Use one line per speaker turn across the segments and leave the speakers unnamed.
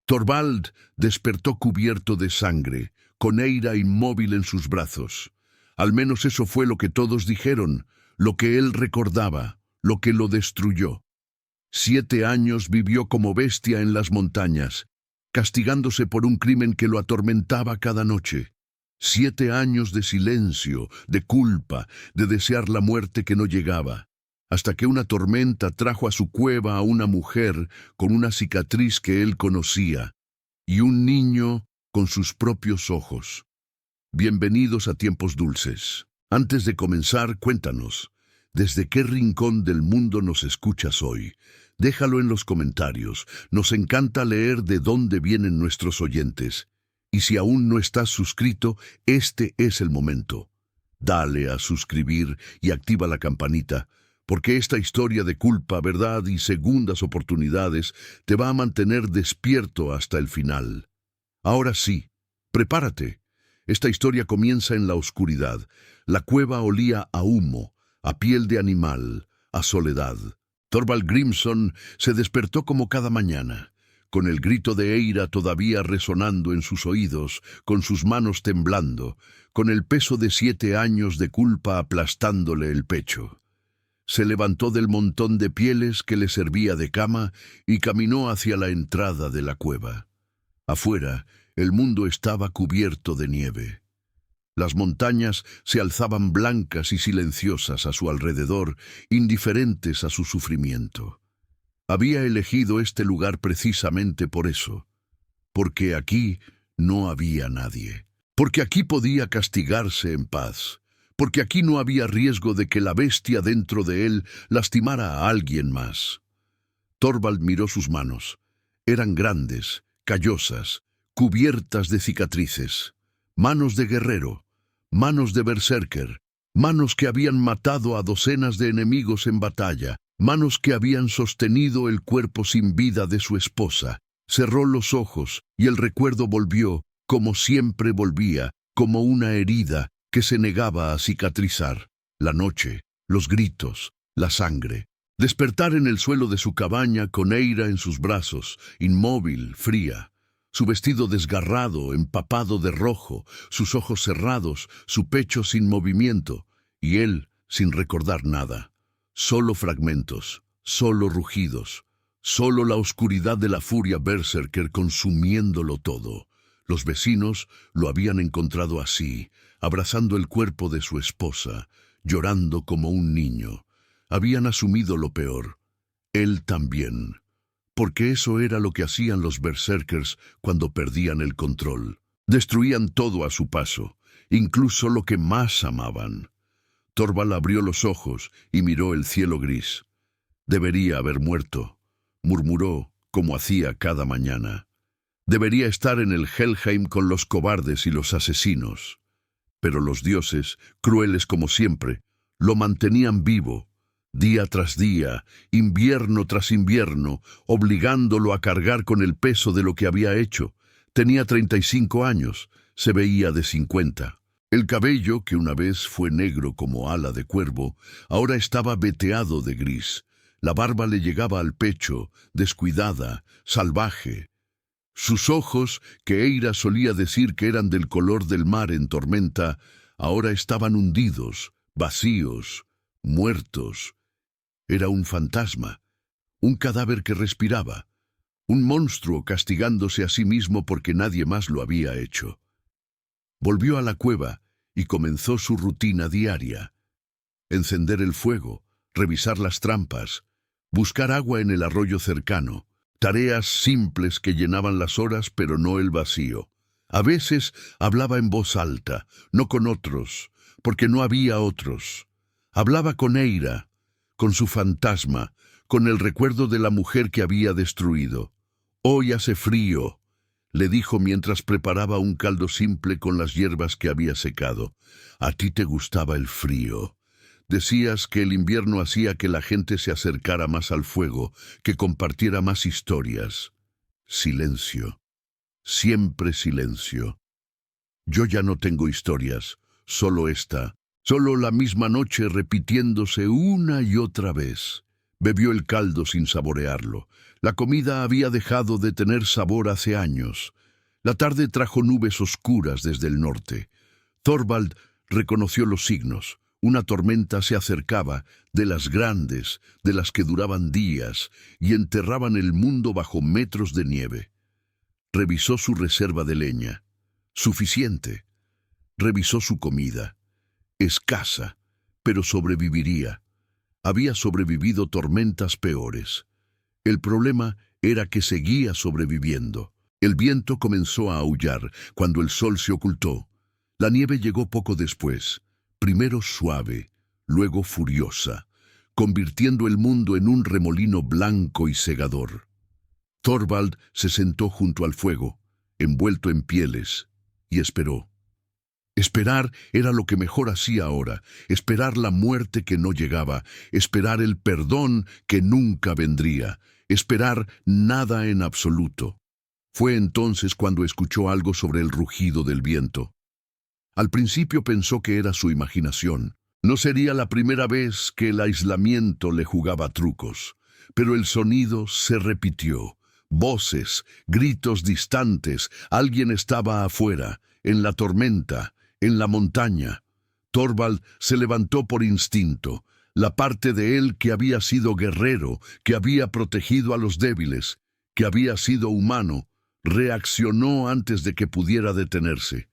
Torvald despertó cubierto de sangre, con Eira inmóvil en sus brazos. Al menos eso fue lo que todos dijeron, lo que él recordaba, lo que lo destruyó. 7 años vivió como bestia en las montañas, castigándose por un crimen que lo atormentaba cada noche. 7 años de silencio, de culpa, de desear la muerte que no llegaba, hasta que una tormenta trajo a su cueva a una mujer con una cicatriz que él conocía, y un niño con sus propios ojos. Bienvenidos a Tiempos Dulces. Antes de comenzar, cuéntanos, ¿desde qué rincón del mundo nos escuchas hoy? Déjalo en los comentarios. Nos encanta leer de dónde vienen nuestros oyentes. Y si aún no estás suscrito, este es el momento. Dale a suscribir y activa la campanita, porque esta historia de culpa, verdad y segundas oportunidades te va a mantener despierto hasta el final. Ahora sí, prepárate. Esta historia comienza en la oscuridad. La cueva olía a humo, a piel de animal, a soledad. Thorvald Grimsson se despertó como cada mañana, con el grito de Eira todavía resonando en sus oídos, con sus manos temblando, con el peso de 7 años de culpa aplastándole el pecho. Se levantó del montón de pieles que le servía de cama y caminó hacia la entrada de la cueva. Afuera, el mundo estaba cubierto de nieve. Las montañas se alzaban blancas y silenciosas a su alrededor, indiferentes a su sufrimiento. Había elegido este lugar precisamente por eso, porque aquí no había nadie, porque aquí podía castigarse en paz, porque aquí no había riesgo de que la bestia dentro de él lastimara a alguien más. Thorvald miró sus manos. Eran grandes, callosas, cubiertas de cicatrices, manos de guerrero, manos de berserker, manos que habían matado a docenas de enemigos en batalla, manos que habían sostenido el cuerpo sin vida de su esposa. Cerró los ojos y el recuerdo volvió, como siempre volvía, como una herida que se negaba a cicatrizar. La noche, los gritos, la sangre. Despertar en el suelo de su cabaña con Eira en sus brazos, inmóvil, fría. Su vestido desgarrado, empapado de rojo, sus ojos cerrados, su pecho sin movimiento, y él sin recordar nada. Solo fragmentos, solo rugidos, solo la oscuridad de la furia berserker consumiéndolo todo. Los vecinos lo habían encontrado así, abrazando el cuerpo de su esposa, llorando como un niño. Habían asumido lo peor. Él también. Porque eso era lo que hacían los berserkers cuando perdían el control. Destruían todo a su paso, incluso lo que más amaban. Thorvald abrió los ojos y miró el cielo gris. Debería haber muerto, murmuró, como hacía cada mañana. Debería estar en el Helheim con los cobardes y los asesinos. Pero los dioses, crueles como siempre, lo mantenían vivo, día tras día, invierno tras invierno, obligándolo a cargar con el peso de lo que había hecho. Tenía 35 años, se veía de 50. El cabello, que una vez fue negro como ala de cuervo, ahora estaba veteado de gris. La barba le llegaba al pecho, descuidada, salvaje. Sus ojos, que Eira solía decir que eran del color del mar en tormenta, ahora estaban hundidos, vacíos, muertos. Era un fantasma, un cadáver que respiraba, un monstruo castigándose a sí mismo porque nadie más lo había hecho. Volvió a la cueva y comenzó su rutina diaria. Encender el fuego, revisar las trampas, buscar agua en el arroyo cercano. Tareas simples que llenaban las horas, pero no el vacío. A veces hablaba en voz alta, no con otros, porque no había otros. Hablaba con Eira, con su fantasma, con el recuerdo de la mujer que había destruido. «Hoy hace frío», le dijo mientras preparaba un caldo simple con las hierbas que había secado. «A ti te gustaba el frío. Decías que el invierno hacía que la gente se acercara más al fuego, que compartiera más historias». Silencio. Siempre silencio. «Yo ya no tengo historias, solo esta, solo la misma noche repitiéndose una y otra vez. Bebió el caldo sin saborearlo. La comida había dejado de tener sabor hace años. La tarde trajo nubes oscuras desde el norte. Thorvald reconoció los signos. Una tormenta se acercaba, de las grandes, de las que duraban días, y enterraban el mundo bajo metros de nieve. Revisó su reserva de leña. Suficiente. Revisó su comida. Escasa, pero sobreviviría. Había sobrevivido tormentas peores. El problema era que seguía sobreviviendo. El viento comenzó a aullar cuando el sol se ocultó. La nieve llegó poco después, primero suave, luego furiosa, convirtiendo el mundo en un remolino blanco y cegador. Thorvald se sentó junto al fuego, envuelto en pieles, y esperó. Esperar era lo que mejor hacía ahora, esperar la muerte que no llegaba, esperar el perdón que nunca vendría, esperar nada en absoluto. Fue entonces cuando escuchó algo sobre el rugido del viento. Al principio pensó que era su imaginación. No sería la primera vez que el aislamiento le jugaba trucos, pero el sonido se repitió. Voces, gritos distantes, alguien estaba afuera, en la tormenta, en la montaña. Thorvald se levantó por instinto. La parte de él que había sido guerrero, que había protegido a los débiles, que había sido humano, reaccionó antes de que pudiera detenerse.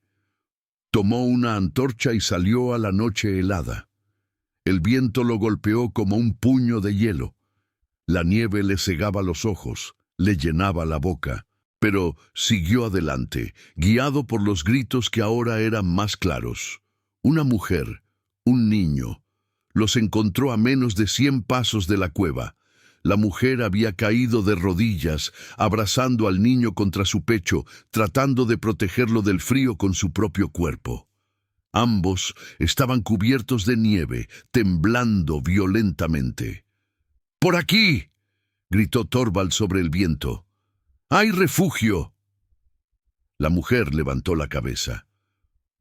Tomó una antorcha y salió a la noche helada. El viento lo golpeó como un puño de hielo. La nieve le cegaba los ojos, le llenaba la boca, pero siguió adelante, guiado por los gritos que ahora eran más claros. Una mujer, un niño, los encontró a menos de 100 pasos de la cueva. La mujer había caído de rodillas, abrazando al niño contra su pecho, tratando de protegerlo del frío con su propio cuerpo. Ambos estaban cubiertos de nieve, temblando violentamente. ¡Por aquí!, gritó Thorvald sobre el viento. ¡Hay refugio! La mujer levantó la cabeza.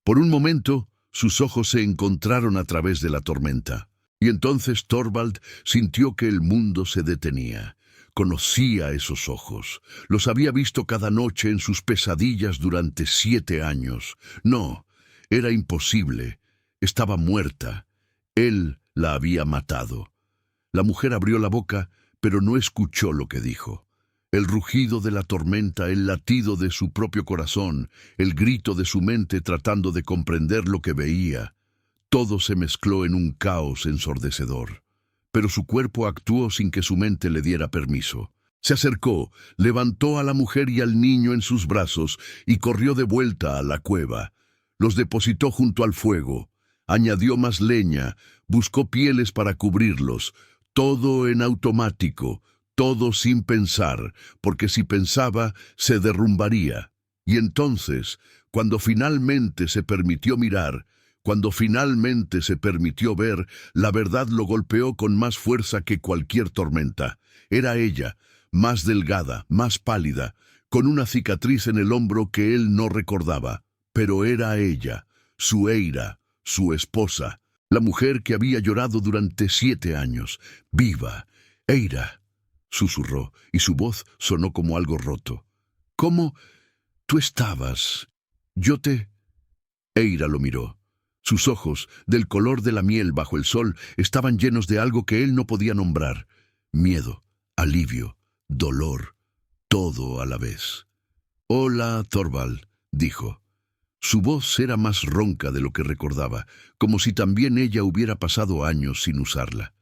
Por un momento, sus ojos se encontraron a través de la tormenta. Y entonces Thorvald sintió que el mundo se detenía. Conocía esos ojos. Los había visto cada noche en sus pesadillas durante 7 años. No, era imposible. Estaba muerta. Él la había matado. La mujer abrió la boca, pero no escuchó lo que dijo. El rugido de la tormenta, el latido de su propio corazón, el grito de su mente tratando de comprender lo que veía. Todo se mezcló en un caos ensordecedor. Pero su cuerpo actuó sin que su mente le diera permiso. Se acercó, levantó a la mujer y al niño en sus brazos y corrió de vuelta a la cueva. Los depositó junto al fuego. Añadió más leña, buscó pieles para cubrirlos. Todo en automático, todo sin pensar, porque si pensaba, se derrumbaría. Y entonces, cuando finalmente se permitió mirar, cuando finalmente se permitió ver, la verdad lo golpeó con más fuerza que cualquier tormenta. Era ella, más delgada, más pálida, con una cicatriz en el hombro que él no recordaba. Pero era ella, su Eira, su esposa, la mujer que había llorado durante 7 años. ¡Viva! Eira, susurró, y su voz sonó como algo roto. ¿Cómo? Tú estabas. Yo te... Eira lo miró. Sus ojos, del color de la miel bajo el sol, estaban llenos de algo que él no podía nombrar. Miedo, alivio, dolor, todo a la vez. «Hola, Thorvald», dijo. Su voz era más ronca de lo que recordaba, como si también ella hubiera pasado años sin usarla.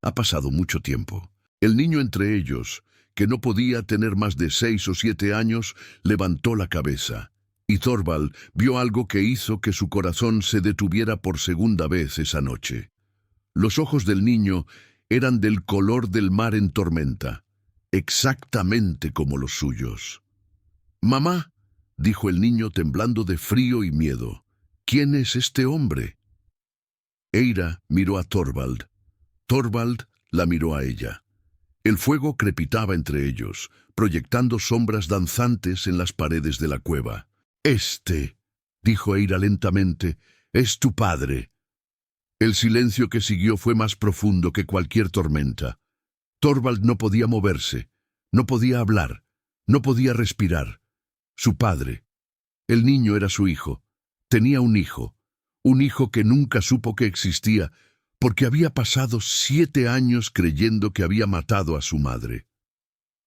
Ha pasado mucho tiempo. El niño entre ellos, que no podía tener más de 6 o 7 años, levantó la cabeza. Y Thorvald vio algo que hizo que su corazón se detuviera por segunda vez esa noche. Los ojos del niño eran del color del mar en tormenta, exactamente como los suyos. «Mamá», dijo el niño temblando de frío y miedo, «¿quién es este hombre?» Eira miró a Thorvald. Thorvald la miró a ella. El fuego crepitaba entre ellos, proyectando sombras danzantes en las paredes de la cueva. «Este», dijo Eira lentamente, «es tu padre». El silencio que siguió fue más profundo que cualquier tormenta. Thorvald no podía moverse, no podía hablar, no podía respirar. Su padre. El niño era su hijo. Tenía un hijo que nunca supo que existía, porque había pasado 7 años creyendo que había matado a su madre.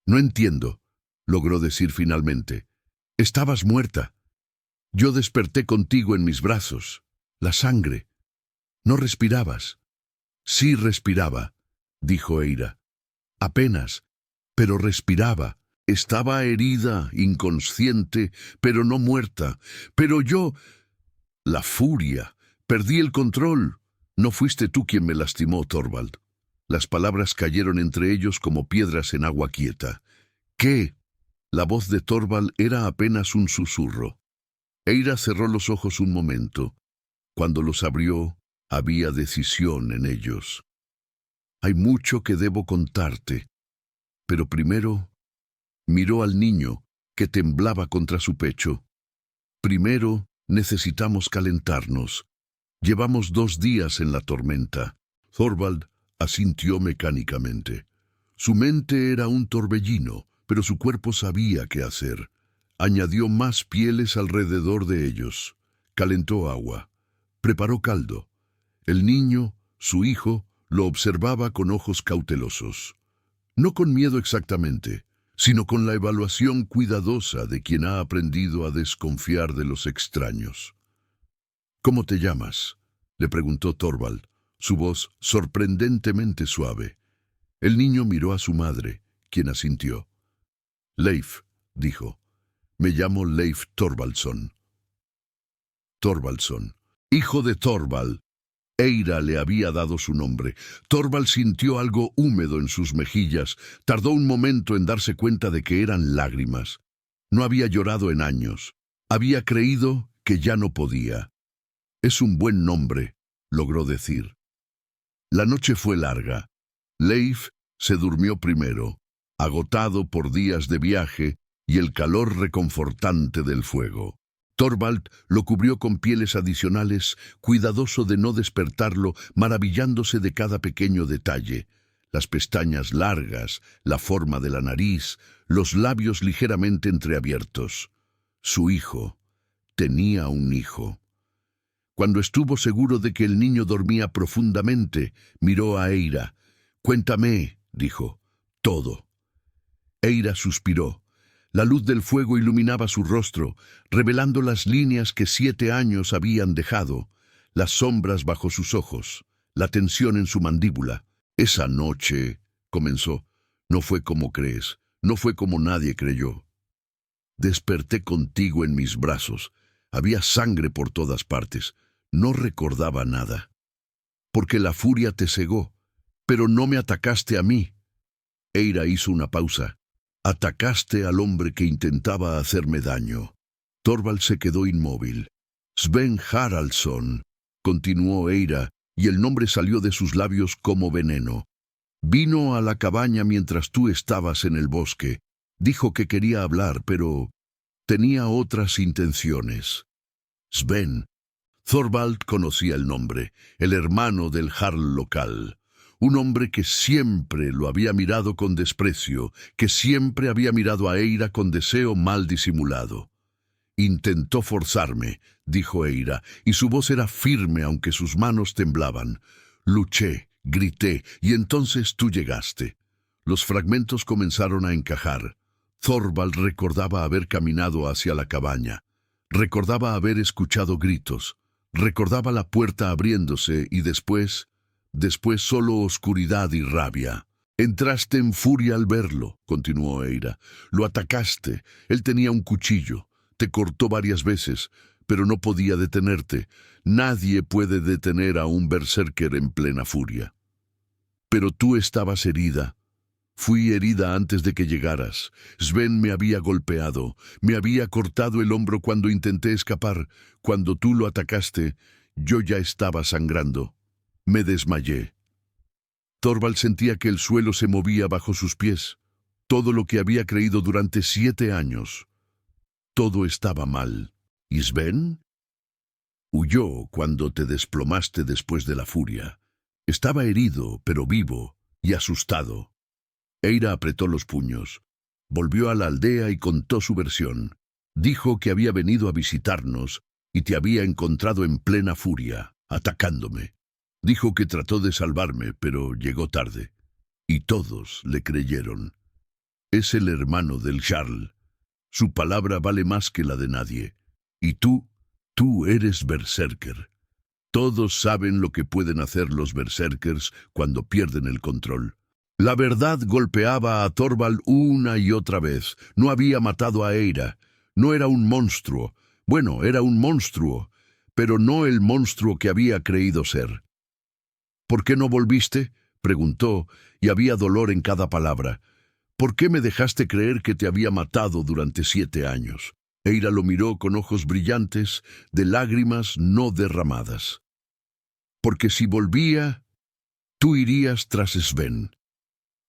No entiendo, logró decir finalmente. Estabas muerta. Yo desperté contigo en mis brazos. La sangre. No respirabas. Sí respiraba, dijo Eira. Apenas, pero respiraba. Estaba herida, inconsciente, pero no muerta. Pero yo... La furia. Perdí el control. No fuiste tú quien me lastimó, Thorvald. Las palabras cayeron entre ellos como piedras en agua quieta. ¿Qué? La voz de Thorvald era apenas un susurro. Eira cerró los ojos un momento. Cuando los abrió, había decisión en ellos. Hay mucho que debo contarte, pero primero miró al niño que temblaba contra su pecho. Primero necesitamos calentarnos. Llevamos 2 días en la tormenta. Thorvald asintió mecánicamente. Su mente era un torbellino, pero su cuerpo sabía qué hacer. Añadió más pieles alrededor de ellos. Calentó agua. Preparó caldo. El niño, su hijo, lo observaba con ojos cautelosos. No con miedo exactamente, sino con la evaluación cuidadosa de quien ha aprendido a desconfiar de los extraños. ¿Cómo te llamas?, le preguntó Thorvald, su voz sorprendentemente suave. El niño miró a su madre, quien asintió. Leif, dijo. Me llamo Leif Thorvaldsson. Thorvaldsson, hijo de Thorvald. Eira le había dado su nombre. Thorvald sintió algo húmedo en sus mejillas. Tardó un momento en darse cuenta de que eran lágrimas. No había llorado en años. Había creído que ya no podía. Es un buen nombre, logró decir. La noche fue larga. Leif se durmió primero, agotado por días de viaje y el calor reconfortante del fuego. Thorvald lo cubrió con pieles adicionales, cuidadoso de no despertarlo, maravillándose de cada pequeño detalle. Las pestañas largas, la forma de la nariz, los labios ligeramente entreabiertos. Su hijo. Tenía un hijo. Cuando estuvo seguro de que el niño dormía profundamente, miró a Eira. «Cuéntame», dijo, «todo». Eira suspiró. La luz del fuego iluminaba su rostro, revelando las líneas que 7 años habían dejado, las sombras bajo sus ojos, la tensión en su mandíbula. «Esa noche», comenzó, «no fue como crees, no fue como nadie creyó. Desperté contigo en mis brazos. Había sangre por todas partes. No recordaba nada. Porque la furia te cegó, pero no me atacaste a mí». Eira hizo una pausa. «Atacaste al hombre que intentaba hacerme daño». Thorvald se quedó inmóvil. «Sven Haraldsson», continuó Eira, y el nombre salió de sus labios como veneno. «Vino a la cabaña mientras tú estabas en el bosque. Dijo que quería hablar, pero tenía otras intenciones». Sven. Thorvald conocía el nombre, el hermano del jarl local. Un hombre que siempre lo había mirado con desprecio, que siempre había mirado a Eira con deseo mal disimulado. «Intentó forzarme», dijo Eira, y su voz era firme aunque sus manos temblaban. «Luché, grité, y entonces tú llegaste». Los fragmentos comenzaron a encajar. Thorvald recordaba haber caminado hacia la cabaña. Recordaba haber escuchado gritos. Recordaba la puerta abriéndose y después solo oscuridad y rabia. «Entraste en furia al verlo», continuó Eira. «Lo atacaste. Él tenía un cuchillo. Te cortó varias veces, pero no podía detenerte. Nadie puede detener a un berserker en plena furia. Pero tú estabas herida. Fui herida antes de que llegaras. Sven me había golpeado. Me había cortado el hombro cuando intenté escapar. Cuando tú lo atacaste, yo ya estaba sangrando. Me desmayé». Thorvald sentía que el suelo se movía bajo sus pies. Todo lo que había creído durante 7 años. Todo estaba mal. ¿Y Sven? Huyó cuando te desplomaste después de la furia. Estaba herido, pero vivo y asustado. Eira apretó los puños. Volvió a la aldea y contó su versión. Dijo que había venido a visitarnos y te había encontrado en plena furia, atacándome. Dijo que trató de salvarme, pero llegó tarde. Y todos le creyeron. Es el hermano del Jarl. Su palabra vale más que la de nadie. Y tú eres berserker. Todos saben lo que pueden hacer los berserkers cuando pierden el control. La verdad golpeaba a Thorvald una y otra vez. No había matado a Eira. No era un monstruo. Bueno, era un monstruo, pero no el monstruo que había creído ser. ¿Por qué no volviste?, preguntó, y había dolor en cada palabra. ¿Por qué me dejaste creer que te había matado durante 7 años? Eira lo miró con ojos brillantes, de lágrimas no derramadas. Porque si volvía, tú irías tras Sven.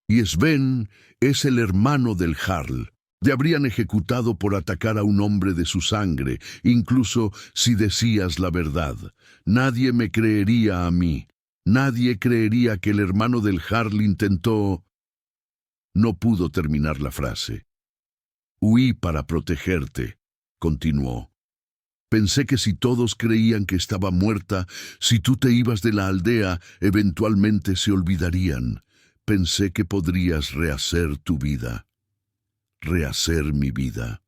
Y Sven es el hermano del Jarl. Te habrían ejecutado por atacar a un hombre de su sangre, incluso si decías la verdad. Nadie me creería a mí. Nadie creería que el hermano del Jarl intentó... No pudo terminar la frase. Huí para protegerte, continuó. Pensé que si todos creían que estaba muerta, si tú te ibas de la aldea, eventualmente se olvidarían. Pensé que podrías rehacer tu vida. Rehacer mi vida.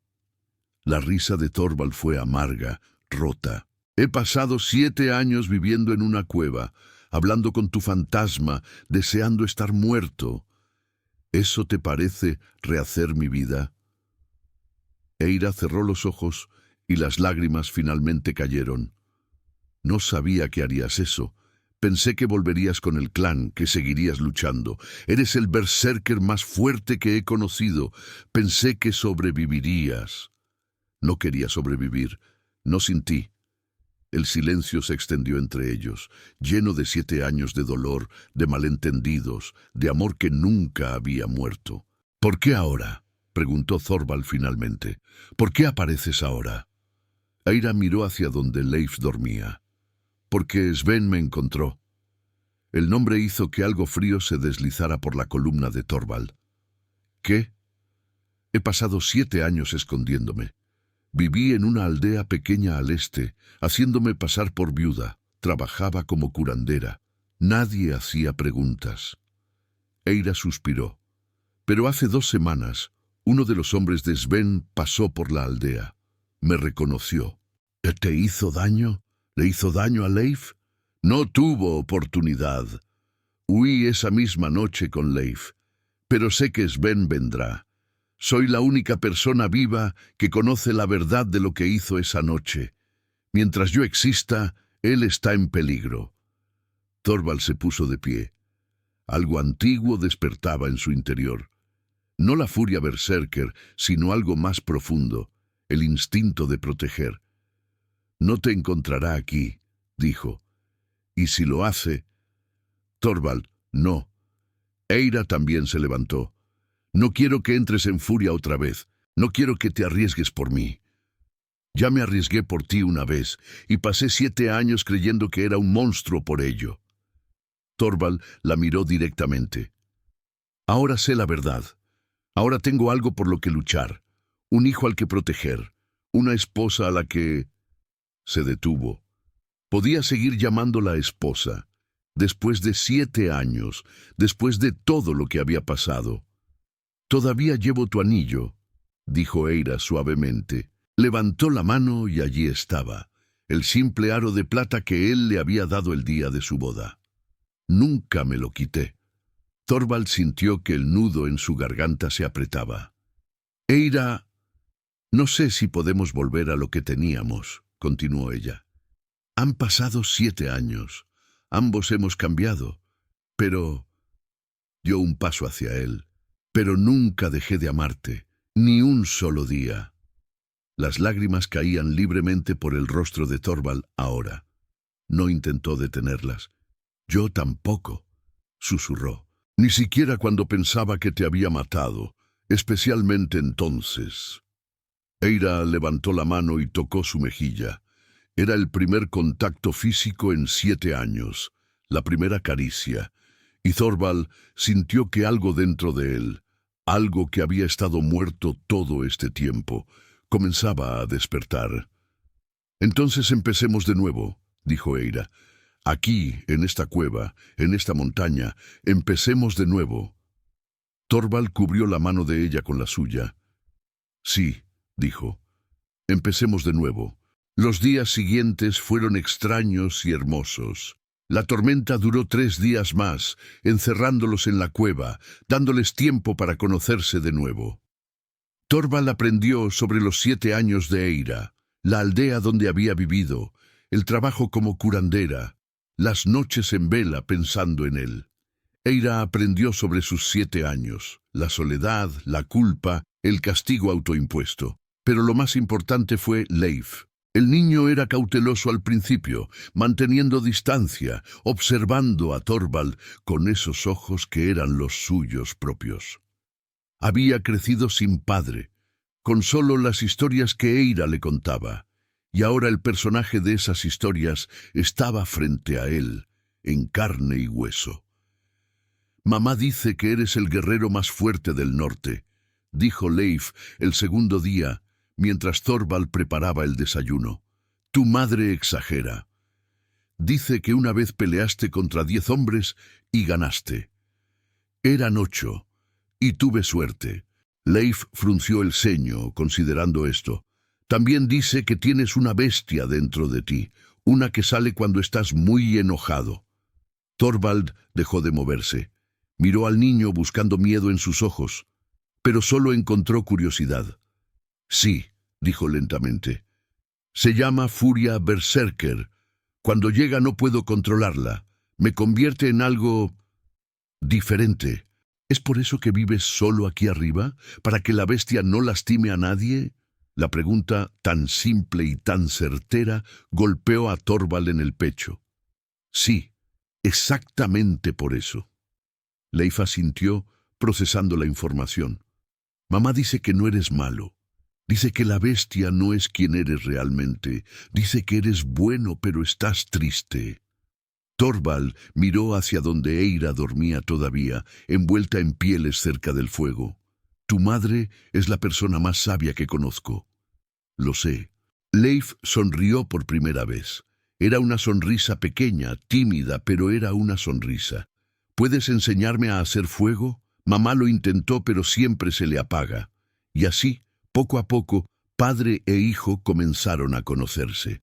La risa de Thorvald fue amarga, rota. He pasado 7 años viviendo en una cueva, hablando con tu fantasma, deseando estar muerto. ¿Eso te parece rehacer mi vida? Eira cerró los ojos y las lágrimas finalmente cayeron. No sabía que harías eso. Pensé que volverías con el clan, que seguirías luchando. Eres el berserker más fuerte que he conocido. Pensé que sobrevivirías. No quería sobrevivir, no sin ti. El silencio se extendió entre ellos, lleno de 7 años de dolor, de malentendidos, de amor que nunca había muerto. ¿Por qué ahora?, preguntó Thorvald finalmente. ¿Por qué apareces ahora? Eira miró hacia donde Leif dormía. Porque Sven me encontró. El nombre hizo que algo frío se deslizara por la columna de Thorvald. ¿Qué? He pasado 7 años escondiéndome. Viví en una aldea pequeña al este, haciéndome pasar por viuda. Trabajaba como curandera. Nadie hacía preguntas. Eira suspiró. Pero hace 2 semanas, uno de los hombres de Sven pasó por la aldea. Me reconoció. ¿Te hizo daño? ¿Le hizo daño a Leif? No tuvo oportunidad. Huí esa misma noche con Leif. Pero sé que Sven vendrá. Soy la única persona viva que conoce la verdad de lo que hizo esa noche. Mientras yo exista, él está en peligro. Thorvald se puso de pie. Algo antiguo despertaba en su interior. No la furia berserker, sino algo más profundo, el instinto de proteger. No te encontrará aquí, dijo. Y si lo hace... Thorvald, no. Eira también se levantó. No quiero que entres en furia otra vez. No quiero que te arriesgues por mí. Ya me arriesgué por ti una vez, y pasé 7 años creyendo que era un monstruo por ello. Thorvald la miró directamente. Ahora sé la verdad. Ahora tengo algo por lo que luchar. Un hijo al que proteger. Una esposa a la que... Se detuvo. Podía seguir llamándola esposa. Después de 7 años, después de todo lo que había pasado. «Todavía llevo tu anillo», dijo Eira suavemente. Levantó la mano y allí estaba, el simple aro de plata que él le había dado el día de su boda. Nunca me lo quité. Thorvald sintió que el nudo en su garganta se apretaba. Eira, no sé si podemos volver a lo que teníamos, continuó ella. Han pasado 7 años. Ambos hemos cambiado. Pero... Dio un paso hacia él. Pero nunca dejé de amarte, ni un solo día. Las lágrimas caían libremente por el rostro de Thorvald ahora. No intentó detenerlas. Yo tampoco, susurró. Ni siquiera cuando pensaba que te había matado, especialmente entonces. Eira levantó la mano y tocó su mejilla. Era el primer contacto físico en 7 años, la primera caricia, y Thorvald sintió que algo dentro de él, algo que había estado muerto todo este tiempo, comenzaba a despertar. «Entonces empecemos de nuevo», dijo Eira. «Aquí, en esta cueva, en esta montaña, empecemos de nuevo». Thorvald cubrió la mano de ella con la suya. «Sí», dijo, «empecemos de nuevo». Los días siguientes fueron extraños y hermosos. La tormenta duró 3 días más, encerrándolos en la cueva, dándoles tiempo para conocerse de nuevo. Thorvald aprendió sobre los 7 años de Eira, la aldea donde había vivido, el trabajo como curandera, las noches en vela pensando en él. Eira aprendió sobre sus 7 años, la soledad, la culpa, el castigo autoimpuesto. Pero lo más importante fue Leif. El niño era cauteloso al principio, manteniendo distancia, observando a Thorvald con esos ojos que eran los suyos propios. Había crecido sin padre, con solo las historias que Eira le contaba, y ahora el personaje de esas historias estaba frente a él, en carne y hueso. «Mamá dice que eres el guerrero más fuerte del norte», dijo Leif el segundo día, mientras Thorvald preparaba el desayuno. «Tu madre exagera. Dice que una vez peleaste contra 10 hombres y ganaste. Eran 8, y tuve suerte». Leif frunció el ceño, considerando esto. «También dice que tienes una bestia dentro de ti, una que sale cuando estás muy enojado». Thorvald dejó de moverse. Miró al niño buscando miedo en sus ojos, pero solo encontró curiosidad. «Sí», dijo lentamente. «Se llama furia berserker. Cuando llega no puedo controlarla. Me convierte en algo diferente. ¿Es por eso que vives solo aquí arriba? ¿Para que la bestia no lastime a nadie?» La pregunta, tan simple y tan certera, golpeó a Thorvald en el pecho. «Sí, exactamente por eso». Leif asintió, procesando la información. «Mamá dice que no eres malo. Dice que la bestia no es quien eres realmente. Dice que eres bueno, pero estás triste». Thorvald miró hacia donde Eira dormía todavía, envuelta en pieles cerca del fuego. «Tu madre es la persona más sabia que conozco». «Lo sé». Leif sonrió por primera vez. Era una sonrisa pequeña, tímida, pero era una sonrisa. «¿Puedes enseñarme a hacer fuego? Mamá lo intentó, pero siempre se le apaga». Y así, poco a poco, padre e hijo comenzaron a conocerse.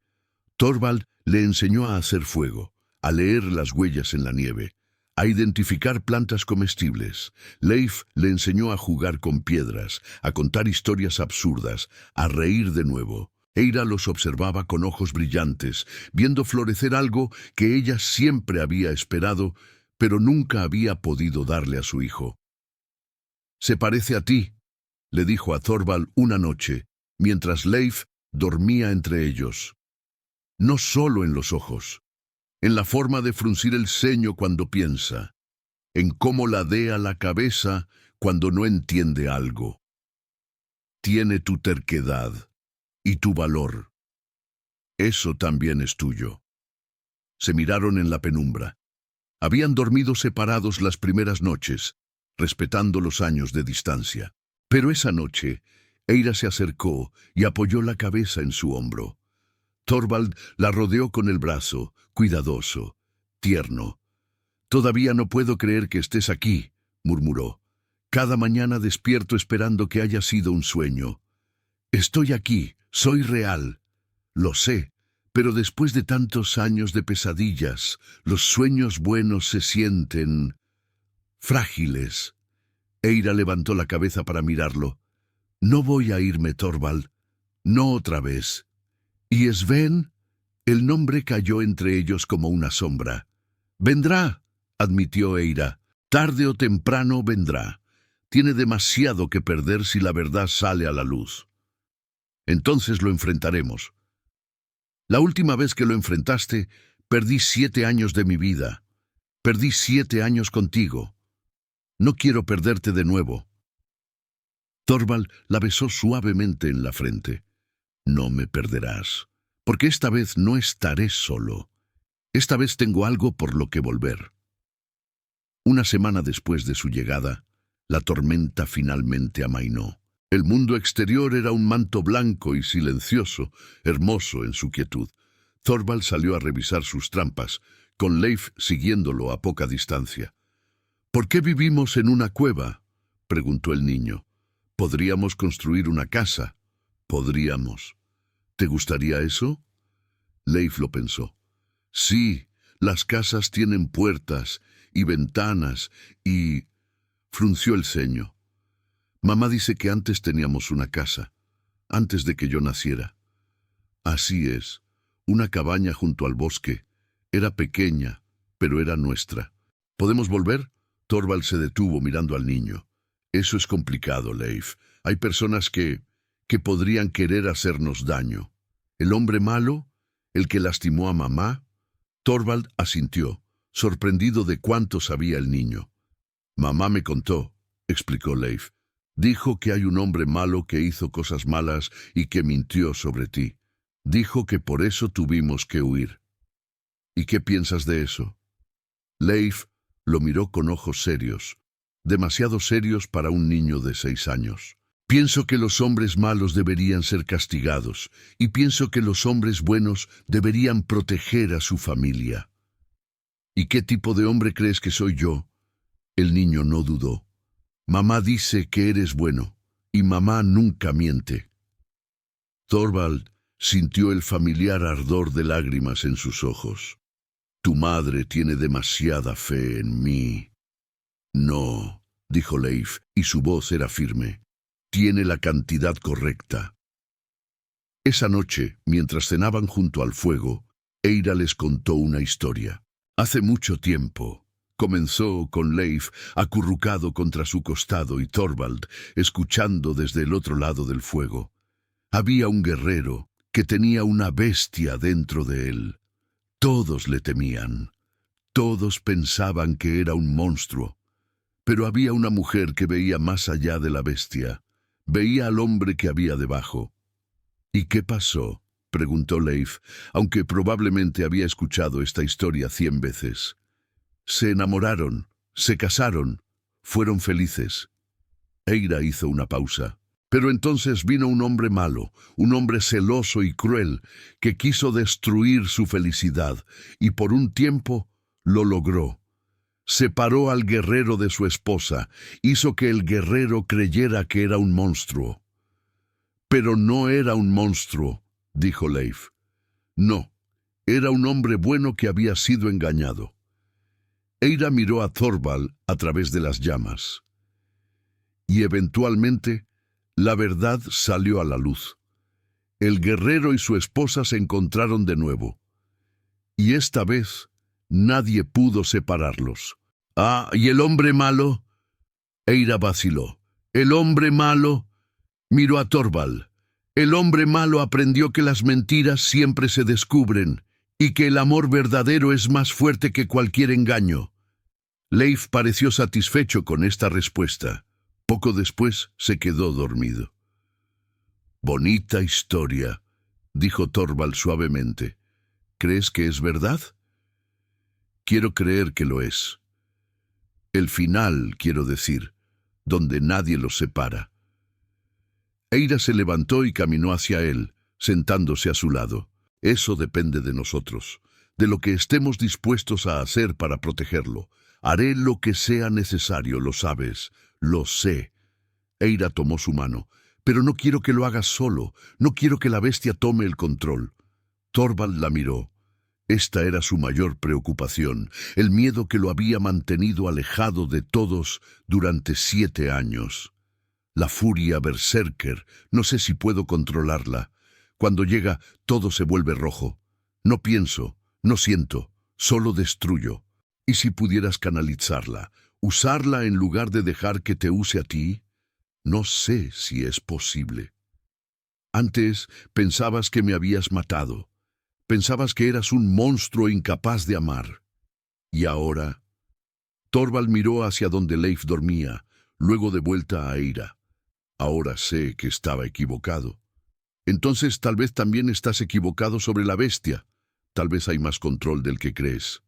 Thorvald le enseñó a hacer fuego, a leer las huellas en la nieve, a identificar plantas comestibles. Leif le enseñó a jugar con piedras, a contar historias absurdas, a reír de nuevo. Eira los observaba con ojos brillantes, viendo florecer algo que ella siempre había esperado, pero nunca había podido darle a su hijo. «Se parece a ti», le dijo a Thorvald una noche, mientras Leif dormía entre ellos. «No solo en los ojos, en la forma de fruncir el ceño cuando piensa, en cómo ladea la cabeza cuando no entiende algo. Tiene tu terquedad y tu valor. Eso también es tuyo». Se miraron en la penumbra. Habían dormido separados las primeras noches, respetando los años de distancia. Pero esa noche, Eira se acercó y apoyó la cabeza en su hombro. Thorvald la rodeó con el brazo, cuidadoso, tierno. «Todavía no puedo creer que estés aquí», murmuró. «Cada mañana despierto esperando que haya sido un sueño. Estoy aquí, soy real. Lo sé, pero después de tantos años de pesadillas, los sueños buenos se sienten frágiles». Eira levantó la cabeza para mirarlo. «No voy a irme, Thorvald. No otra vez». «¿Y Sven?» El nombre cayó entre ellos como una sombra. «Vendrá», admitió Eira. «Tarde o temprano vendrá. Tiene demasiado que perder si la verdad sale a la luz. Entonces lo enfrentaremos. La última vez que lo enfrentaste, perdí 7 años de mi vida. Perdí 7 años contigo. No quiero perderte de nuevo». Thorvald la besó suavemente en la frente. «No me perderás, porque esta vez no estaré solo. Esta vez tengo algo por lo que volver». Una semana después de su llegada, la tormenta finalmente amainó. El mundo exterior era un manto blanco y silencioso, hermoso en su quietud. Thorvald salió a revisar sus trampas, con Leif siguiéndolo a poca distancia. «¿Por qué vivimos en una cueva?», preguntó el niño. «Podríamos construir una casa». «Podríamos». «¿Te gustaría eso?». Leif lo pensó. «Sí, las casas tienen puertas y ventanas y...». Frunció el ceño. «Mamá dice que antes teníamos una casa, antes de que yo naciera». «Así es, una cabaña junto al bosque. Era pequeña, pero era nuestra». «¿Podemos volver?». Thorvald se detuvo mirando al niño. «Eso es complicado, Leif. Hay personas que podrían querer hacernos daño». «¿El hombre malo? ¿El que lastimó a mamá?». Thorvald asintió, sorprendido de cuánto sabía el niño. «Mamá me contó», explicó Leif. «Dijo que hay un hombre malo que hizo cosas malas y que mintió sobre ti. Dijo que por eso tuvimos que huir». «¿Y qué piensas de eso?». Leif lo miró con ojos serios, demasiado serios para un niño de 6 años. «Pienso que los hombres malos deberían ser castigados, y pienso que los hombres buenos deberían proteger a su familia». «¿Y qué tipo de hombre crees que soy yo?». El niño no dudó. «Mamá dice que eres bueno, y mamá nunca miente». Thorvald sintió el familiar ardor de lágrimas en sus ojos. «Tu madre tiene demasiada fe en mí». «No», dijo Leif, y su voz era firme. «Tiene la cantidad correcta». Esa noche, mientras cenaban junto al fuego, Eira les contó una historia. «Hace mucho tiempo», comenzó con Leif acurrucado contra su costado y Thorvald escuchando desde el otro lado del fuego. «Había un guerrero que tenía una bestia dentro de él. Todos le temían. Todos pensaban que era un monstruo. Pero había una mujer que veía más allá de la bestia. Veía al hombre que había debajo». «¿Y qué pasó?», preguntó Leif, aunque probablemente había escuchado esta historia 100 veces. «Se enamoraron, se casaron, fueron felices». Eira hizo una pausa. «Pero entonces vino un hombre malo, un hombre celoso y cruel, que quiso destruir su felicidad, y por un tiempo lo logró. Separó al guerrero de su esposa, hizo que el guerrero creyera que era un monstruo». «Pero no era un monstruo», dijo Leif. «No, era un hombre bueno que había sido engañado». Eira miró a Thorvald a través de las llamas. Y eventualmente, la verdad salió a la luz. El guerrero y su esposa se encontraron de nuevo. Y esta vez, nadie pudo separarlos. «Ah, ¿y el hombre malo?». Eira vaciló. «¿El hombre malo?». Miró a Thorvald. «El hombre malo aprendió que las mentiras siempre se descubren y que el amor verdadero es más fuerte que cualquier engaño». Leif pareció satisfecho con esta respuesta. Poco después se quedó dormido. «Bonita historia», dijo Thorvald suavemente. «¿Crees que es verdad?». «Quiero creer que lo es. El final, quiero decir, donde nadie los separa». Eira se levantó y caminó hacia él, sentándose a su lado. «Eso depende de nosotros, de lo que estemos dispuestos a hacer para protegerlo. Haré lo que sea necesario, lo sabes, lo sé». Eira tomó su mano. «Pero no quiero que lo hagas solo, no quiero que la bestia tome el control». Thorvald la miró. Esta era su mayor preocupación, el miedo que lo había mantenido alejado de todos durante 7 años. La furia berserker, no sé si puedo controlarla. Cuando llega, todo se vuelve rojo. No pienso, no siento, solo destruyo. ¿Y si pudieras canalizarla, usarla en lugar de dejar que te use a ti? No sé si es posible». «Antes pensabas que me habías matado. Pensabas que eras un monstruo incapaz de amar. ¿Y ahora?». Thorvald miró hacia donde Leif dormía, luego de vuelta a Eira. «Ahora sé que estaba equivocado». «Entonces tal vez también estás equivocado sobre la bestia. Tal vez hay más control del que crees».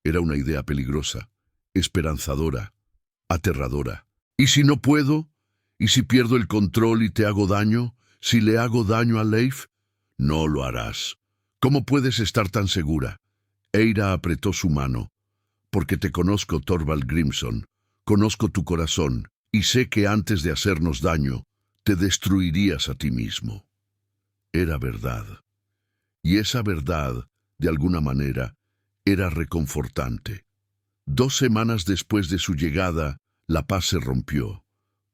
Era una idea peligrosa. esperanzadora, aterradora. ¿Y si no puedo? ¿Y si pierdo el control y te hago daño? ¿Si le hago daño a Leif? No lo harás. ¿Cómo puedes estar tan segura? Eira apretó su mano. Porque te conozco, Thorvald Grimson. Conozco tu corazón y sé que antes de hacernos daño, te destruirías a ti mismo. Era verdad. Y esa verdad, de alguna manera, era reconfortante. 2 semanas después de su llegada, la paz se rompió.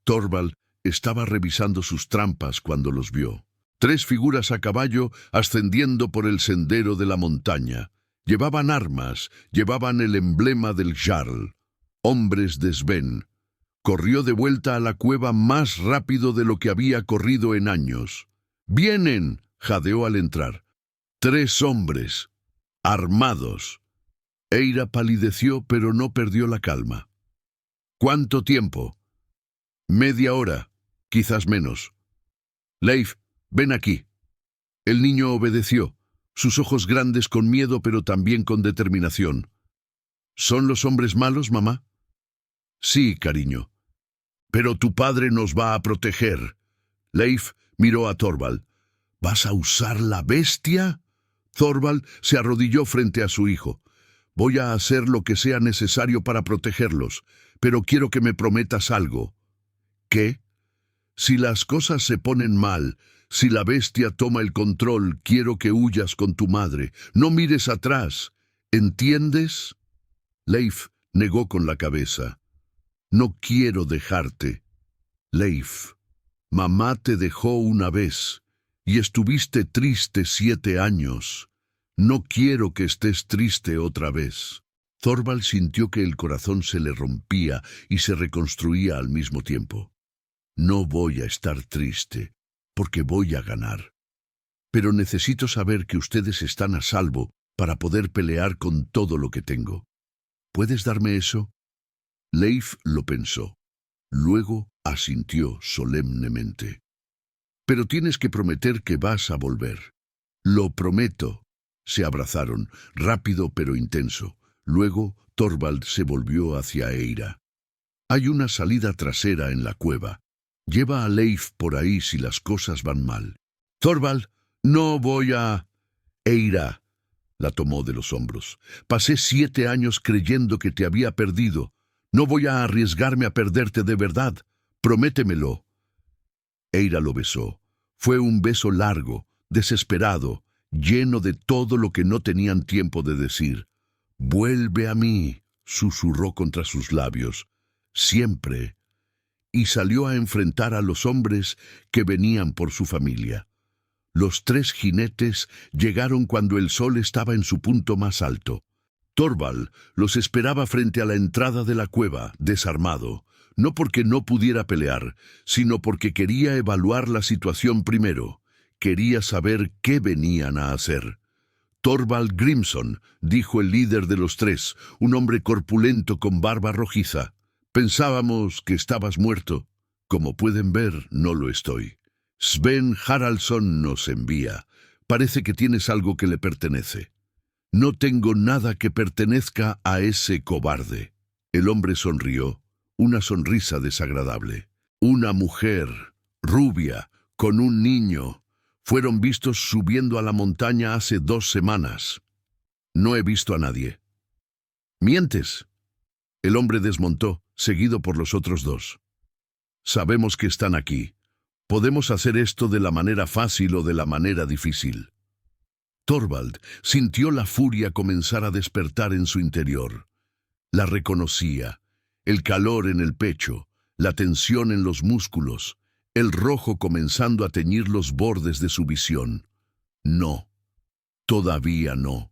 Thorvald estaba revisando sus trampas cuando los vio. 3 figuras a caballo ascendiendo por el sendero de la montaña. Llevaban armas, llevaban el emblema del Jarl. Hombres de Sven. Corrió de vuelta a la cueva más rápido de lo que había corrido en años. ¡Vienen!, jadeó al entrar. 3 hombres, armados. Eira palideció, pero no perdió la calma. ¿Cuánto tiempo? 1/2 hora, quizás menos. Leif, ven aquí. El niño obedeció, sus ojos grandes con miedo pero también con determinación. ¿Son los hombres malos, mamá? Sí, cariño. Pero tu padre nos va a proteger. Leif miró a Thorvald. ¿Vas a usar la bestia? Thorvald se arrodilló frente a su hijo. Voy a hacer lo que sea necesario para protegerlos, pero quiero que me prometas algo. ¿Qué? Si las cosas se ponen mal, si la bestia toma el control, quiero que huyas con tu madre. No mires atrás. ¿Entiendes? Leif negó con la cabeza. No quiero dejarte. Leif, mamá te dejó una vez y estuviste triste 7 años. No quiero que estés triste otra vez. Thorvald sintió que el corazón se le rompía y se reconstruía al mismo tiempo. No voy a estar triste, porque voy a ganar. Pero necesito saber que ustedes están a salvo para poder pelear con todo lo que tengo. ¿Puedes darme eso? Leif lo pensó. Luego asintió solemnemente. Pero tienes que prometer que vas a volver. Lo prometo. Se abrazaron, rápido pero intenso. Luego Thorvald se volvió hacia Eira. Hay una salida trasera en la cueva. Lleva a Leif por ahí si las cosas van mal. Thorvald, no voy a... Eira, la tomó de los hombros. Pasé 7 años creyendo que te había perdido. No voy a arriesgarme a perderte de verdad. Prométemelo. Eira lo besó. Fue un beso largo, desesperado, lleno de todo lo que no tenían tiempo de decir. «Vuelve a mí», susurró contra sus labios. «Siempre». Y salió a enfrentar a los hombres que venían por su familia. Los 3 jinetes llegaron cuando el sol estaba en su punto más alto. Thorvald los esperaba frente a la entrada de la cueva, desarmado, no porque no pudiera pelear, sino porque quería evaluar la situación primero. Quería saber qué venían a hacer. Thorvald Grimson, dijo el líder de los 3, un hombre corpulento con barba rojiza. Pensábamos que estabas muerto. Como pueden ver, no lo estoy. Sven Haraldsson nos envía. Parece que tienes algo que le pertenece. No tengo nada que pertenezca a ese cobarde. El hombre sonrió, una sonrisa desagradable. Una mujer, rubia, con un niño, fueron vistos subiendo a la montaña hace 2 semanas. No he visto a nadie. ¿Mientes? El hombre desmontó, seguido por los otros 2. Sabemos que están aquí. Podemos hacer esto de la manera fácil o de la manera difícil. Thorvald sintió la furia comenzar a despertar en su interior. La reconocía, el calor en el pecho, la tensión en los músculos, el rojo comenzando a teñir los bordes de su visión. No, todavía no.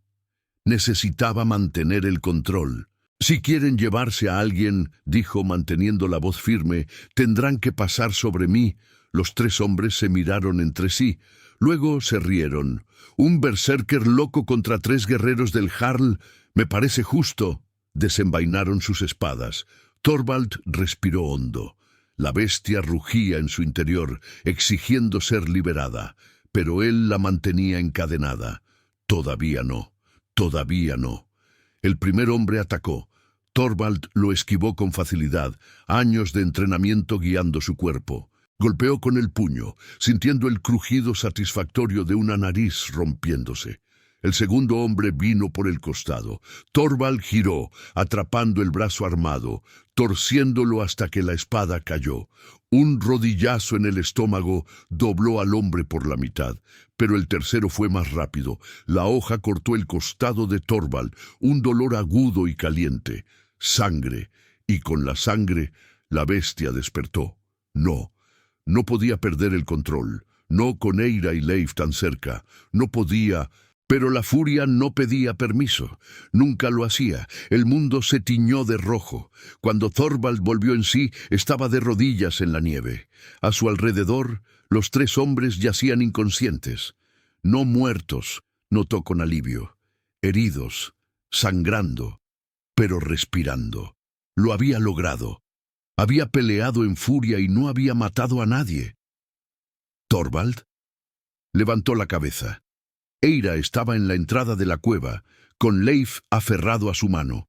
Necesitaba mantener el control. Si quieren llevarse a alguien, dijo manteniendo la voz firme, tendrán que pasar sobre mí. Los 3 hombres se miraron entre sí. Luego se rieron. Un berserker loco contra 3 guerreros del Jarl, me parece justo. Desenvainaron sus espadas. Thorvald respiró hondo. La bestia rugía en su interior, exigiendo ser liberada, pero él la mantenía encadenada. Todavía no, todavía no. El primer hombre atacó. Thorvald lo esquivó con facilidad, años de entrenamiento guiando su cuerpo. Golpeó con el puño, sintiendo el crujido satisfactorio de una nariz rompiéndose. El segundo hombre vino por el costado. Thorvald giró, atrapando el brazo armado, torciéndolo hasta que la espada cayó. Un rodillazo en el estómago dobló al hombre por la mitad, pero el tercero fue más rápido. La hoja cortó el costado de Thorvald, un dolor agudo y caliente. Sangre, y con la sangre, la bestia despertó. No podía perder el control. No con Eira y Leif tan cerca. No podía. Pero la furia no pedía permiso. Nunca lo hacía. El mundo se tiñó de rojo. Cuando Thorvald volvió en sí, estaba de rodillas en la nieve. A su alrededor, los tres hombres yacían inconscientes. No muertos, notó con alivio. Heridos, sangrando, pero respirando. Lo había logrado. Había peleado en furia y no había matado a nadie. ¿Thorvald? Levantó la cabeza. Eira estaba en la entrada de la cueva, con Leif aferrado a su mano.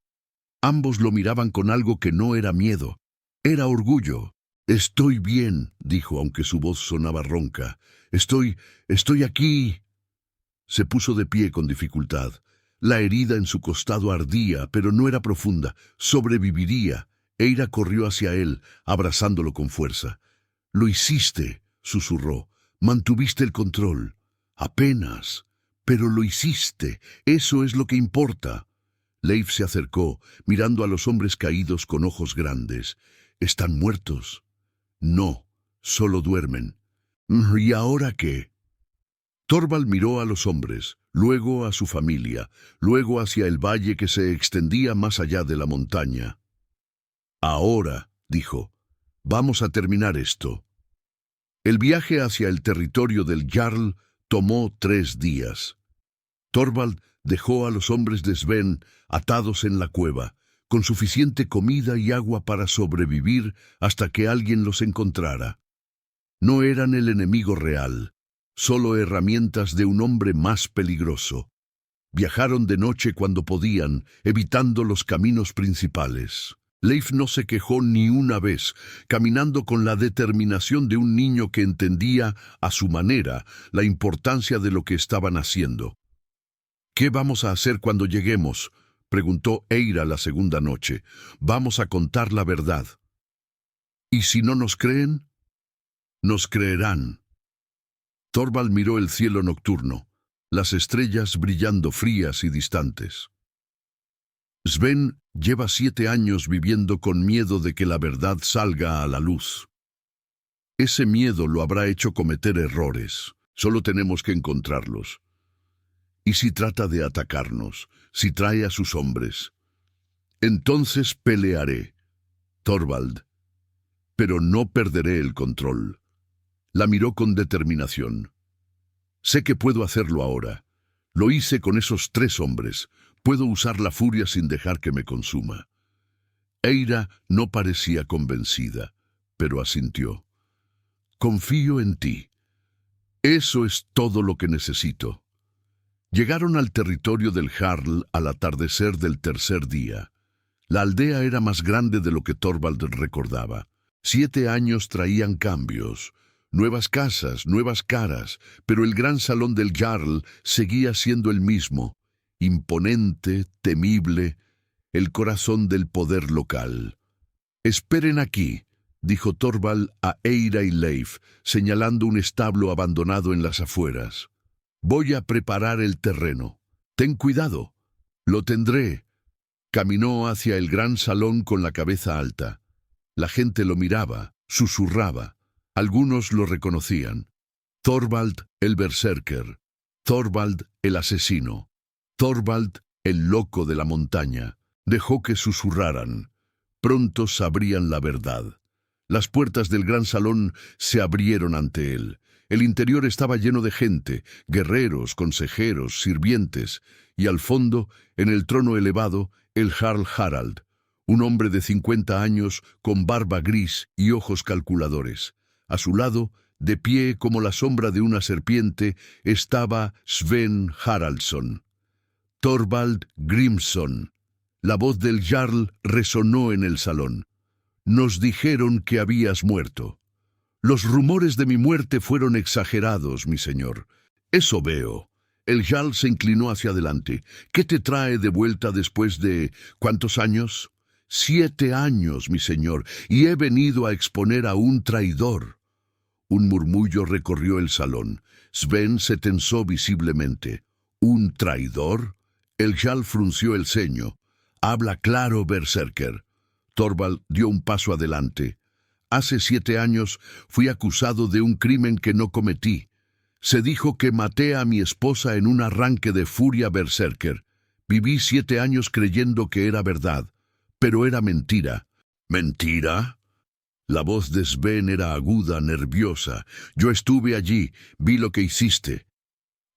Ambos lo miraban con algo que no era miedo, era orgullo. «Estoy bien», dijo, aunque su voz sonaba ronca. Estoy aquí». Se puso de pie con dificultad. La herida en su costado ardía, pero no era profunda. Sobreviviría. Eira corrió hacia él, abrazándolo con fuerza. «Lo hiciste», susurró. «Mantuviste el control. Apenas. Pero lo hiciste. Eso es lo que importa». Leif se acercó, mirando a los hombres caídos con ojos grandes. «¿Están muertos?» «No, solo duermen». «¿Y ahora qué?» Thorvald miró a los hombres, luego a su familia, luego hacia el valle que se extendía más allá de la montaña. «Ahora», dijo, «vamos a terminar esto». El viaje hacia el territorio del Jarl tomó 3 días. Thorvald dejó a los hombres de Sven atados en la cueva, con suficiente comida y agua para sobrevivir hasta que alguien los encontrara. No eran el enemigo real, solo herramientas de un hombre más peligroso. Viajaron de noche cuando podían, evitando los caminos principales. Leif no se quejó ni una vez, caminando con la determinación de un niño que entendía, a su manera, la importancia de lo que estaban haciendo. «¿Qué vamos a hacer cuando lleguemos?», preguntó Eira la segunda noche. «Vamos a contar la verdad». «¿Y si no nos creen?» «Nos creerán». Thorvald miró el cielo nocturno, las estrellas brillando frías y distantes. Sven lleva 7 años viviendo con miedo de que la verdad salga a la luz. Ese miedo lo habrá hecho cometer errores. Solo tenemos que encontrarlos. ¿Y si trata de atacarnos? ¿Si trae a sus hombres? Entonces pelearé, Thorvald, pero no perderé el control. La miró con determinación. Sé que puedo hacerlo ahora. Lo hice con esos 3 hombres. Puedo usar la furia sin dejar que me consuma. Eira no parecía convencida, pero asintió. Confío en ti. Eso es todo lo que necesito. Llegaron al territorio del Jarl al atardecer del tercer día. La aldea era más grande de lo que Thorvald recordaba. 7 años traían cambios, nuevas casas, nuevas caras, pero el gran salón del Jarl seguía siendo el mismo, imponente, temible, el corazón del poder local. «Esperen aquí», dijo Thorvald a Eira y Leif, señalando un establo abandonado en las afueras. «Voy a preparar el terreno. Ten cuidado». «Lo tendré». Caminó hacia el gran salón con la cabeza alta. La gente lo miraba, susurraba. Algunos lo reconocían. Thorvald, el berserker. Thorvald, el asesino. Thorvald, el loco de la montaña. Dejó que susurraran. Pronto sabrían la verdad. Las puertas del gran salón se abrieron ante él. El interior estaba lleno de gente, guerreros, consejeros, sirvientes, y al fondo, en el trono elevado, el Jarl Harald, un hombre de 50 años con barba gris y ojos calculadores. A su lado, de pie como la sombra de una serpiente, estaba Sven Haraldsson. Thorvald Grimsson, La voz del Jarl resonó en el salón. Nos dijeron que habías muerto. Los rumores de mi muerte fueron exagerados, mi señor. Eso veo. El Jarl se inclinó hacia adelante. ¿Qué te trae de vuelta después de cuántos años? 7 años, mi señor, y he venido a exponer a un traidor. Un murmullo recorrió el salón. Sven se tensó visiblemente. ¿Un traidor? El Jarl frunció el ceño. Habla claro, berserker. Thorvald dio un paso adelante. Hace 7 años fui acusado de un crimen que no cometí. Se dijo que maté a mi esposa en un arranque de furia berserker. Viví 7 años creyendo que era verdad, pero era mentira. ¿Mentira? La voz de Sven era aguda, nerviosa. Yo estuve allí, vi lo que hiciste.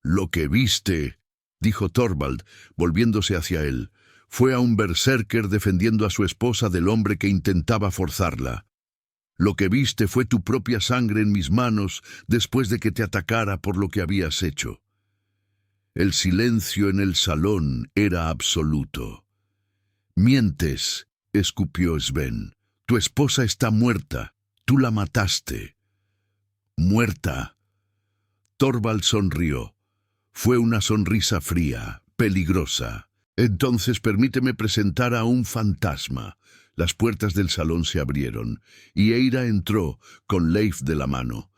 Lo que viste, dijo Thorvald, volviéndose hacia él, fue a un berserker defendiendo a su esposa del hombre que intentaba forzarla. Lo que viste fue tu propia sangre en mis manos después de que te atacara por lo que habías hecho. El silencio en el salón era absoluto. Mientes, escupió Sven. Tu esposa está muerta. Tú la mataste. ¿Muerta? Thorvald sonrió. Fue una sonrisa fría, peligrosa. Entonces permíteme presentar a un fantasma. Las puertas del salón se abrieron, y Eira entró, con Leif de la mano.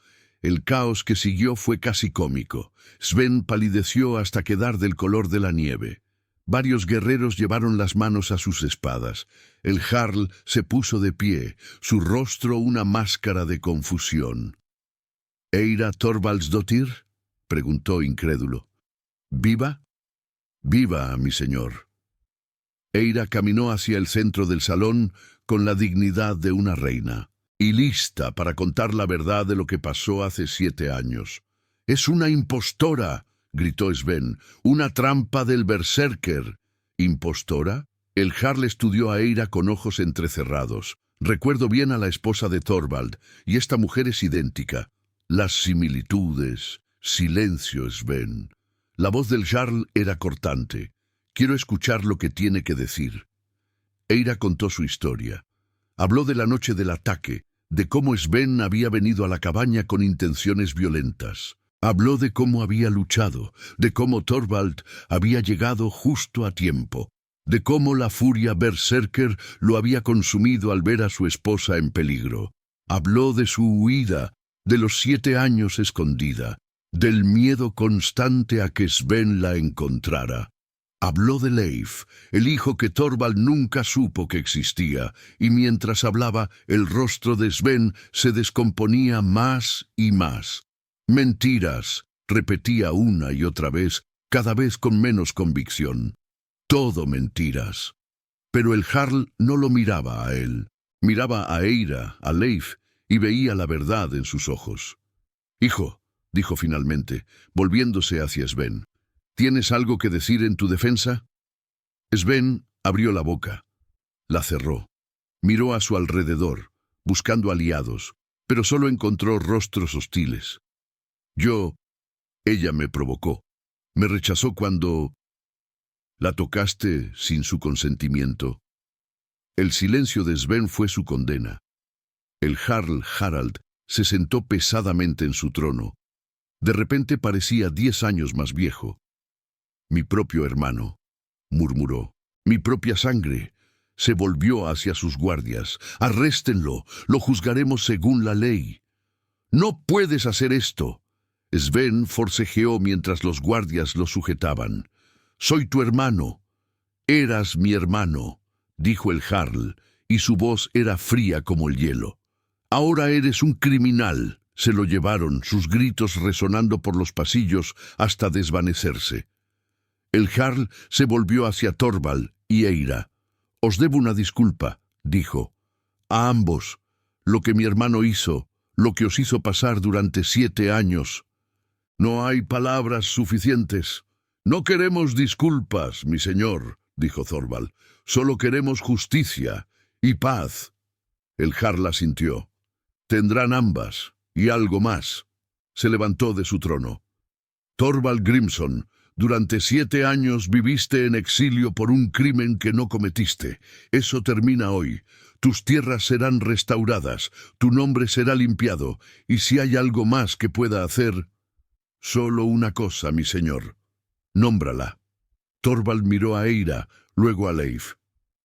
El caos que siguió fue casi cómico. Sven palideció hasta quedar del color de la nieve. Varios guerreros llevaron las manos a sus espadas. El Jarl se puso de pie, su rostro una máscara de confusión. ¿Eira Thorvaldsdottir? Preguntó incrédulo. ¿Viva? Viva, mi señor. Eira caminó hacia el centro del salón con la dignidad de una reina, y lista para contar la verdad de lo que pasó hace 7 años. «¡Es una impostora!», gritó Sven. «¡Una trampa del berserker!». ¿Impostora? El Jarl estudió a Eira con ojos entrecerrados. «Recuerdo bien a la esposa de Thorvald, y esta mujer es idéntica. Las similitudes». «Silencio, Sven». La voz del Jarl era cortante. «Quiero escuchar lo que tiene que decir». Eira contó su historia. Habló de la noche del ataque, de cómo Sven había venido a la cabaña con intenciones violentas. Habló de cómo había luchado, de cómo Thorvald había llegado justo a tiempo, de cómo la furia berserker lo había consumido al ver a su esposa en peligro. Habló de su huida, de los 7 años escondida, del miedo constante a que Sven la encontrara. Habló de Leif, el hijo que Thorvald nunca supo que existía, y mientras hablaba, el rostro de Sven se descomponía más y más. «Mentiras», repetía una y otra vez, cada vez con menos convicción. «Todo mentiras». Pero el Jarl no lo miraba a él. Miraba a Eira, a Leif, y veía la verdad en sus ojos. «Hijo», dijo finalmente, volviéndose hacia Sven, ¿tienes algo que decir en tu defensa? Sven abrió la boca. La cerró. Miró a su alrededor, buscando aliados, pero solo encontró rostros hostiles. Ella me provocó. Me rechazó cuando... La tocaste sin su consentimiento. El silencio de Sven fue su condena. El Jarl Harald se sentó pesadamente en su trono. De repente parecía 10 años más viejo. «Mi propio hermano», murmuró, «mi propia sangre». Se volvió hacia sus guardias. «Arréstenlo, lo juzgaremos según la ley». «No puedes hacer esto». Sven forcejeó mientras los guardias lo sujetaban. «Soy tu hermano». «Eras mi hermano», dijo el Jarl, y su voz era fría como el hielo. «Ahora eres un criminal». Se lo llevaron, sus gritos resonando por los pasillos hasta desvanecerse. El Jarl se volvió hacia Thorvald y Eira. «Os debo una disculpa», dijo. «A ambos. Lo que mi hermano hizo, lo que os hizo pasar durante 7 años. No hay palabras suficientes». «No queremos disculpas, mi señor», dijo Thorvald. «Solo queremos justicia y paz». El Jarl asintió. «Tendrán ambas, y algo más». Se levantó de su trono. «Thorvald Grimson, Durante 7 años viviste en exilio por un crimen que no cometiste. Eso termina hoy. Tus tierras serán restauradas, tu nombre será limpiado, y si hay algo más que pueda hacer, solo una cosa, mi señor. Nómbrala. Thorvald miró a Eira, luego a Leif.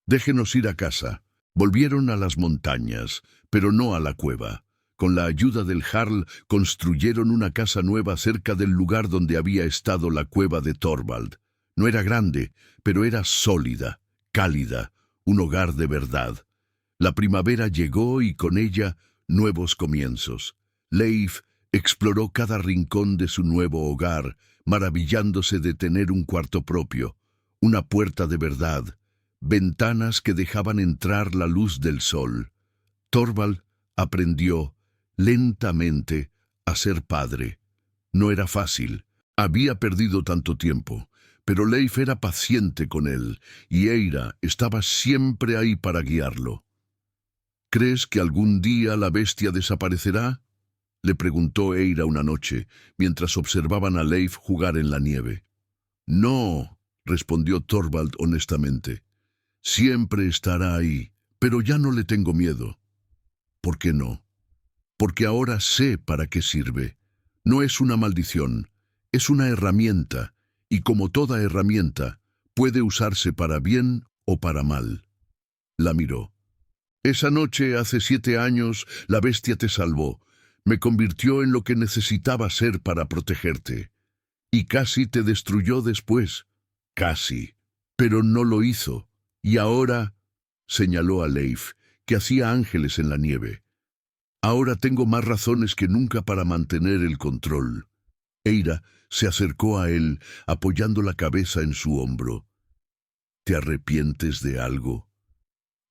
Déjenos ir a casa. Volvieron a las montañas, pero no a la cueva. Con la ayuda del Jarl construyeron una casa nueva cerca del lugar donde había estado la cueva de Thorvald. No era grande, pero era sólida, cálida, un hogar de verdad. La primavera llegó y con ella nuevos comienzos. Leif exploró cada rincón de su nuevo hogar, maravillándose de tener un cuarto propio, una puerta de verdad, ventanas que dejaban entrar la luz del sol. Thorvald aprendió lentamente a ser padre. No era fácil. Había perdido tanto tiempo, pero Leif era paciente con él, y Eira estaba siempre ahí para guiarlo. ¿Crees que algún día la bestia desaparecerá?, le preguntó Eira una noche, mientras observaban a Leif jugar en la nieve. No, respondió Thorvald honestamente. Siempre estará ahí, pero ya no le tengo miedo. ¿Por qué no? Porque ahora sé para qué sirve. No es una maldición, es una herramienta, y como toda herramienta, puede usarse para bien o para mal. La miró. Esa noche, hace 7 años, la bestia te salvó. Me convirtió en lo que necesitaba ser para protegerte. Y casi te destruyó después. Casi. Pero no lo hizo. Y ahora, señaló a Leif, que hacía ángeles en la nieve. Ahora tengo más razones que nunca para mantener el control. Eira se acercó a él, apoyando la cabeza en su hombro. ¿Te arrepientes de algo?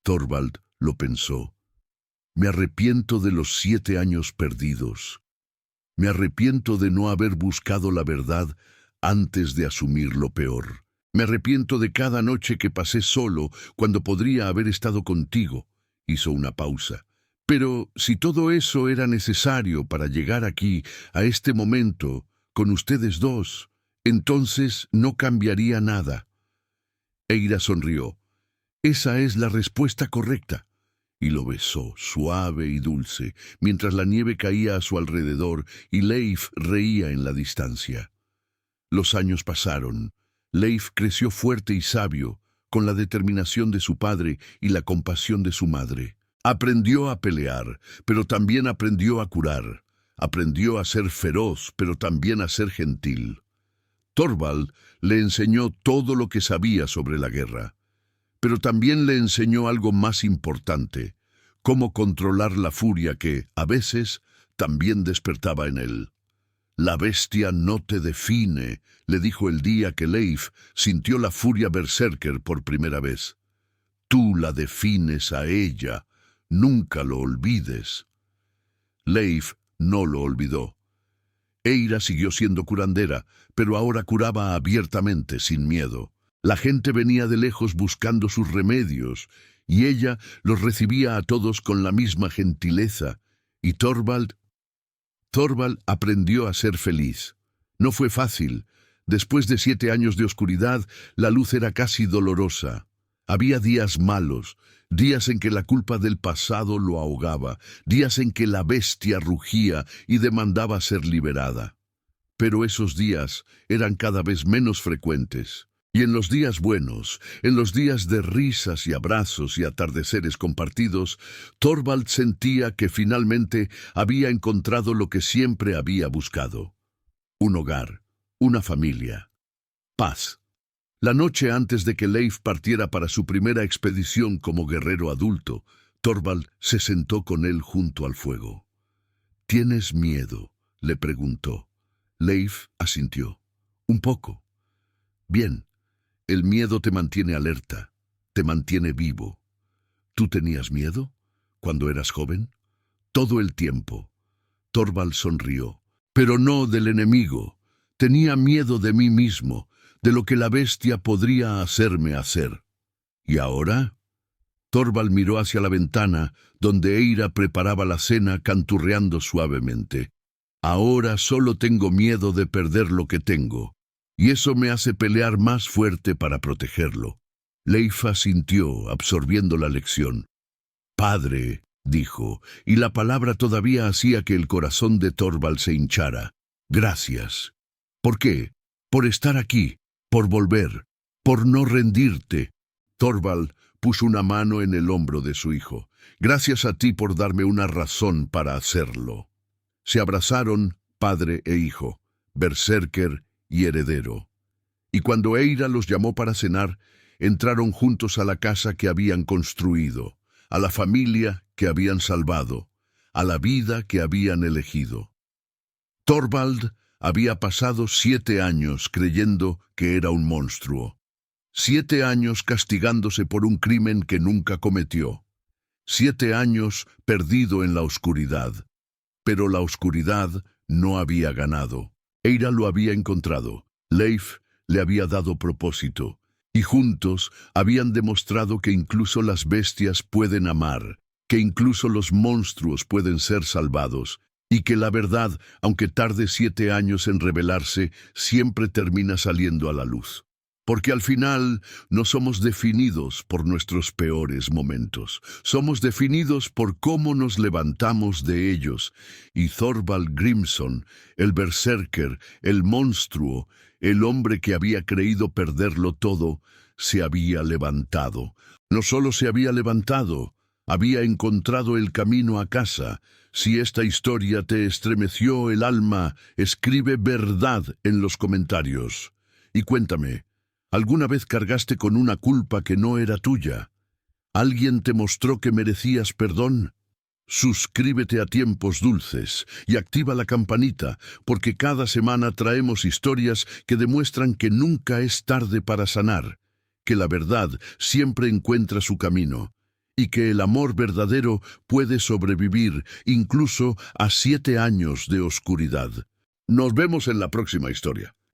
Thorvald lo pensó. Me arrepiento de los 7 años perdidos. Me arrepiento de no haber buscado la verdad antes de asumir lo peor. Me arrepiento de cada noche que pasé solo cuando podría haber estado contigo. Hizo una pausa. Pero si todo eso era necesario para llegar aquí, a este momento, con ustedes dos, entonces no cambiaría nada. Eira sonrió. Esa es la respuesta correcta. Y lo besó, suave y dulce, mientras la nieve caía a su alrededor y Leif reía en la distancia. Los años pasaron. Leif creció fuerte y sabio, con la determinación de su padre y la compasión de su madre. Aprendió a pelear, pero también aprendió a curar. Aprendió a ser feroz, pero también a ser gentil. Thorvald le enseñó todo lo que sabía sobre la guerra. Pero también le enseñó algo más importante, cómo controlar la furia que, a veces, también despertaba en él. La bestia no te define, le dijo el día que Leif sintió la furia berserker por primera vez. Tú la defines a ella, nunca lo olvides. Leif no lo olvidó. Eira siguió siendo curandera, pero ahora curaba abiertamente, sin miedo. La gente venía de lejos buscando sus remedios, y ella los recibía a todos con la misma gentileza. Y Thorvald aprendió a ser feliz. No fue fácil. Después de 7 años de oscuridad, la luz era casi dolorosa. Había días malos, días en que la culpa del pasado lo ahogaba, días en que la bestia rugía y demandaba ser liberada. Pero esos días eran cada vez menos frecuentes. Y en los días buenos, en los días de risas y abrazos y atardeceres compartidos, Thorvald sentía que finalmente había encontrado lo que siempre había buscado. Un hogar, una familia, paz. La noche antes de que Leif partiera para su primera expedición como guerrero adulto, Thorvald se sentó con él junto al fuego. ¿Tienes miedo?, le preguntó. Leif asintió. Un poco. Bien. El miedo te mantiene alerta, te mantiene vivo. ¿Tú tenías miedo cuando eras joven? Todo el tiempo. Thorvald sonrió. Pero no del enemigo. Tenía miedo de mí mismo, de lo que la bestia podría hacerme hacer. ¿Y ahora? Thorvald miró hacia la ventana, donde Eira preparaba la cena canturreando suavemente. Ahora solo tengo miedo de perder lo que tengo. y eso me hace pelear más fuerte para protegerlo. Leif asintió, absorbiendo la lección. Padre, dijo, y la palabra todavía hacía que el corazón de Thorvald se hinchara. Gracias. ¿Por qué? Por estar aquí, por volver, por no rendirte. Thorvald puso una mano en el hombro de su hijo. Gracias a ti por darme una razón para hacerlo. Se abrazaron, padre e hijo, berserker y heredero. Y cuando Eira los llamó para cenar, entraron juntos a la casa que habían construido, a la familia que habían salvado, a la vida que habían elegido. Thorvald había pasado 7 años creyendo que era un monstruo. 7 años castigándose por un crimen que nunca cometió. 7 años perdido en la oscuridad. Pero la oscuridad no había ganado. Eira lo había encontrado. Leif le había dado propósito. Y juntos habían demostrado que incluso las bestias pueden amar, que incluso los monstruos pueden ser salvados, y que la verdad, aunque tarde 7 años en revelarse, siempre termina saliendo a la luz. Porque al final no somos definidos por nuestros peores momentos. Somos definidos por cómo nos levantamos de ellos. Y Thorvald Grimson, el berserker, el monstruo, el hombre que había creído perderlo todo, se había levantado. No solo se había levantado, había encontrado el camino a casa. Si esta historia te estremeció el alma, escribe verdad en los comentarios. Y cuéntame, ¿alguna vez cargaste con una culpa que no era tuya? ¿Alguien te mostró que merecías perdón? Suscríbete a Tiempos Dulces y activa la campanita, porque cada semana traemos historias que demuestran que nunca es tarde para sanar, que la verdad siempre encuentra su camino, y que el amor verdadero puede sobrevivir incluso a 7 años de oscuridad. Nos vemos en la próxima historia.